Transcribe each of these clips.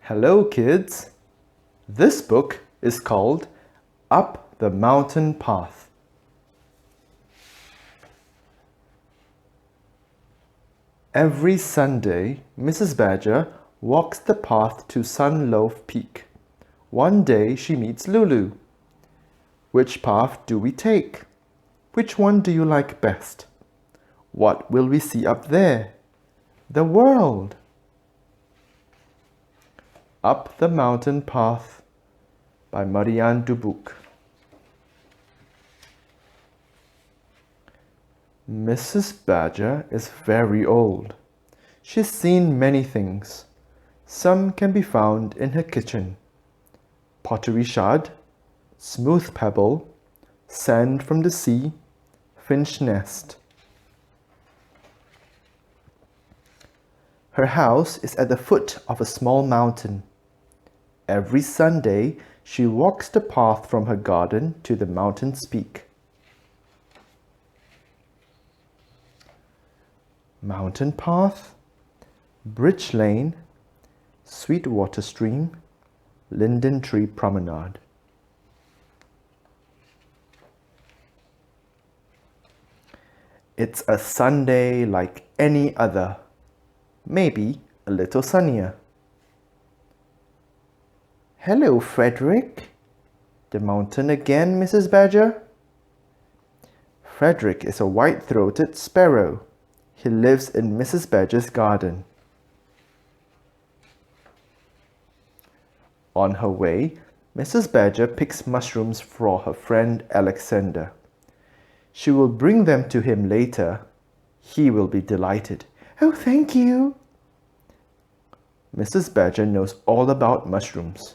Hello kids! This book is called Up the Mountain Path. Every Sunday, Mrs. Badger walks the path to Sugarloaf Peak. One day she meets Lulu. Which path do we take? Which one do you like best? What will we see up there? The world! Up the Mountain Path by Marianne Dubuc. Mrs. Badger is very old. She's seen many things. Some can be found in her kitchen. Pottery shard, smooth pebble, sand from the sea, finch nest. Her house is at the foot of a small mountain. Every Sunday, she walks the path from her garden to the mountain's peak. Mountain path, bridge lane, Sweetwater stream, linden tree promenade. It's a Sunday like any other, maybe a little sunnier. Hello, Frederick. The mountain again, Mrs. Badger? Frederick is a white-throated sparrow. He lives in Mrs. Badger's garden. On her way, Mrs. Badger picks mushrooms for her friend Alexander. She will bring them to him later. He will be delighted. Oh, thank you. Mrs. Badger knows all about mushrooms.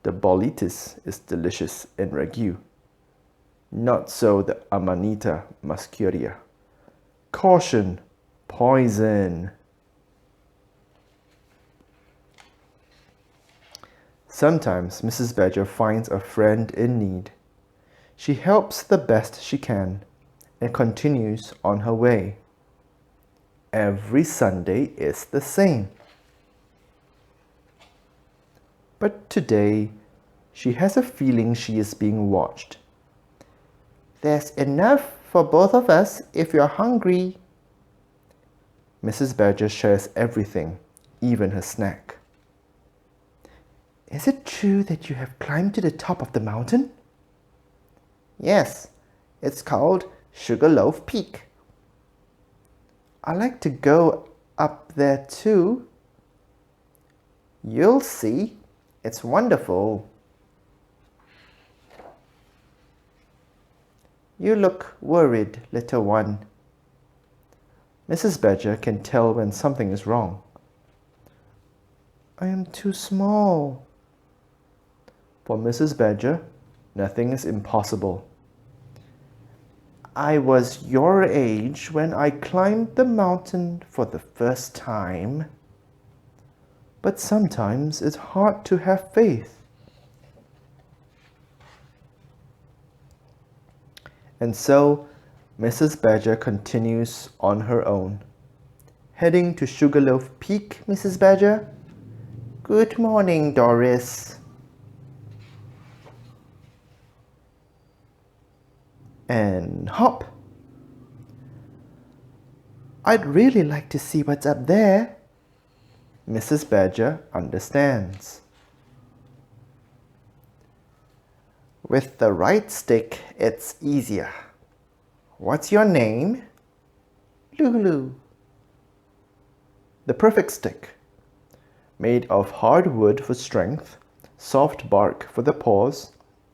The bolitis is delicious in ragu. Not so the Amanita muscaria. Caution, poison. Sometimes Mrs. Badger finds a friend in need. She helps the best she can and continues on her way. Every Sunday is the same. But today, she has a feeling she is being watched. There's enough for both of us if you're hungry. Mrs. Badger shares everything, even her snack. Is it true that you have climbed to the top of the mountain? Yes, it's called Sugarloaf Peak. I like to go up there too. You'll see. It's wonderful. You look worried, little one. Mrs. Badger can tell when something is wrong. I am too small. For Mrs. Badger, nothing is impossible. I was your age when I climbed the mountain for the first time. But sometimes it's hard to have faith. And so, Mrs. Badger continues on her own. Heading to Sugarloaf Peak, Mrs. Badger? Good morning, Doris. And hop. I'd really like to see what's up there. Mrs. Badger understands. With the right stick, it's easier. What's your name? Lulu. The perfect stick. Made of hard wood for strength, soft bark for the paws,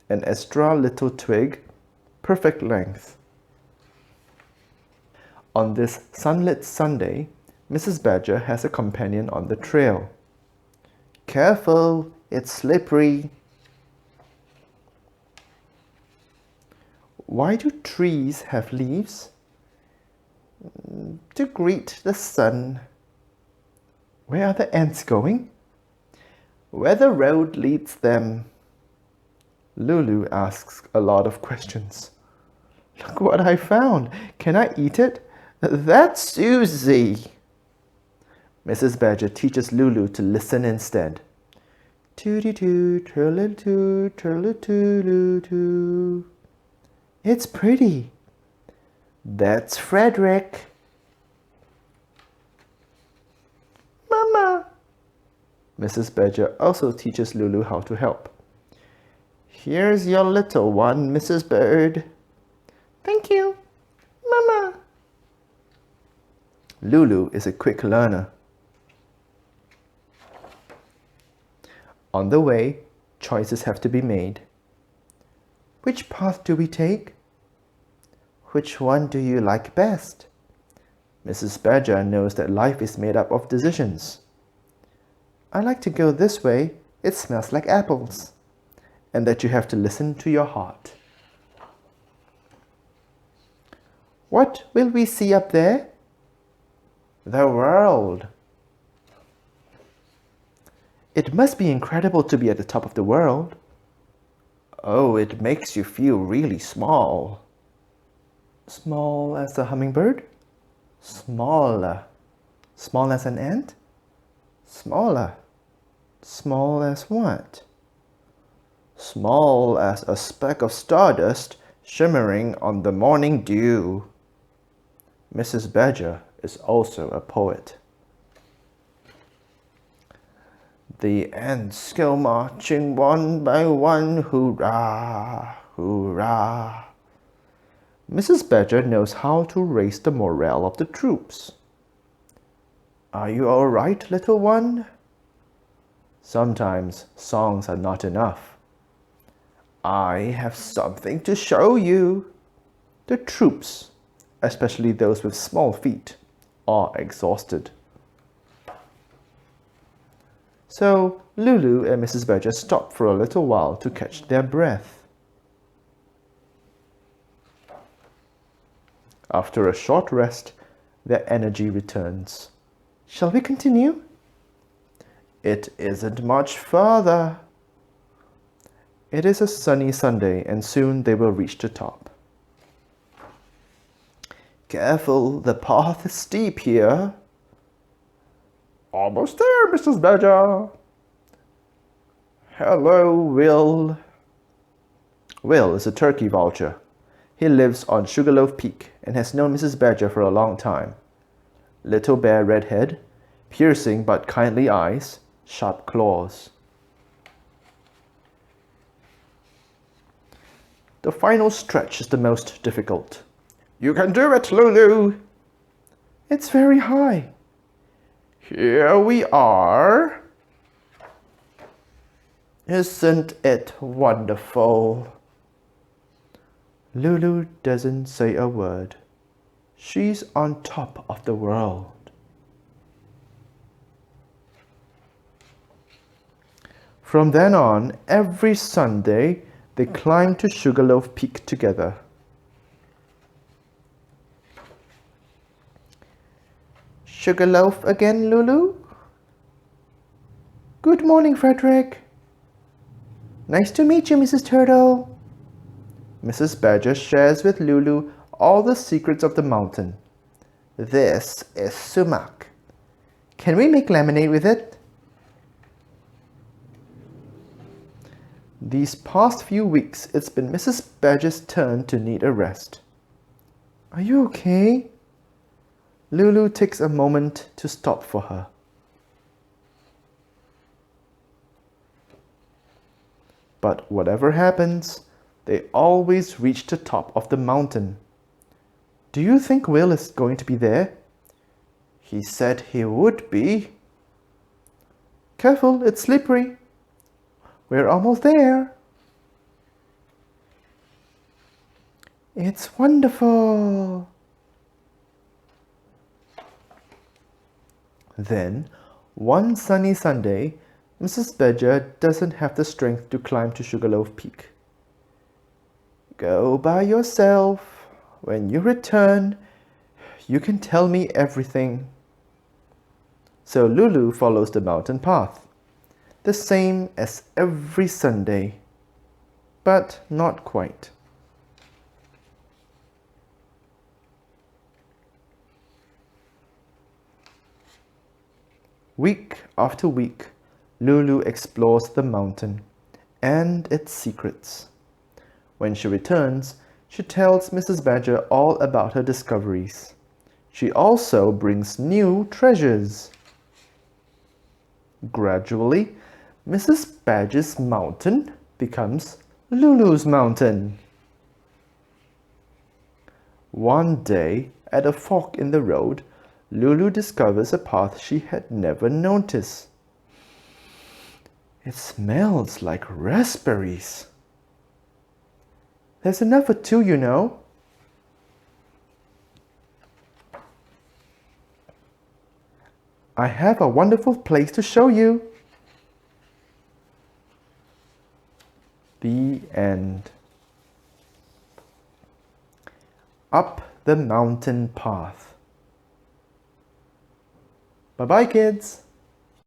an extra little twig, perfect length. On this sunlit Sunday, Mrs. Badger has a companion on the trail. Careful, it's slippery. Why do trees have leaves? To greet the sun. Where are the ants going? Where the road leads them. Lulu asks a lot of questions. Look what I found. Can I eat it? That's Susie. Mrs. Badger teaches Lulu to listen instead. Tooty-too, turtle-too, turtle-too-loo-too. It's pretty. That's Frederick. Mama. Mrs. Badger also teaches Lulu how to help. Here's your little one, Mrs. Bird. Thank you, Mama. Lulu is a quick learner. On the way, choices have to be made. Which path do we take? Which one do you like best? Mrs. Badger knows that life is made up of decisions. I like to go this way, it smells like apples. And that you have to listen to your heart. What will we see up there? The world. It must be incredible to be at the top of the world. Oh, it makes you feel really small. Small as a hummingbird? Smaller. Small as an ant? Smaller. Small as what? Small as a speck of stardust shimmering on the morning dew. Mrs. Badger is also a poet. The ants go marching one by one, hurrah, hurrah. Mrs. Badger knows how to raise the morale of the troops. Are you all right, little one? Sometimes songs are not enough. I have something to show you. The troops, especially those with small feet, are exhausted. So Lulu and Mrs. Badger stop for a little while to catch their breath. After a short rest, their energy returns. Shall we continue? It isn't much further. It is a sunny Sunday, and soon they will reach the top. Careful, the path is steep here. Almost there, Mrs. Badger. Hello, Will. Will is a turkey vulture. He lives on Sugarloaf Peak and has known Mrs. Badger for a long time. Little bare red head, piercing but kindly eyes, sharp claws. The final stretch is the most difficult. You can do it, Lulu. It's very high. Here we are. Isn't it wonderful? Lulu doesn't say a word. She's on top of the world. From then on, every Sunday, they climb to Sugarloaf Peak together. Sugarloaf again, Lulu? Good morning, Frederick. Nice to meet you, Mrs. Turtle. Mrs. Badger shares with Lulu all the secrets of the mountain. This is sumac. Can we make lemonade with it? These past few weeks, it's been Mrs. Badger's turn to need a rest. Are you okay? Lulu takes a moment to stop for her. But whatever happens, they always reach the top of the mountain. Do you think Will is going to be there? He said he would be. Careful, it's slippery. We're almost there. It's wonderful. Then, one sunny Sunday, Mrs. Badger doesn't have the strength to climb to Sugarloaf Peak. Go by yourself. When you return, you can tell me everything. So Lulu follows the mountain path, the same as every Sunday, but not quite. Week after week, Lulu explores the mountain and its secrets. When she returns, she tells Mrs. Badger all about her discoveries. She also brings new treasures. Gradually, Mrs. Badger's mountain becomes Lulu's mountain. One day, at a fork in the road, Lulu discovers a path she had never noticed. It smells like raspberries. There's enough for two, you know. I have a wonderful place to show you. The end. Up the mountain path. Bye-bye, kids.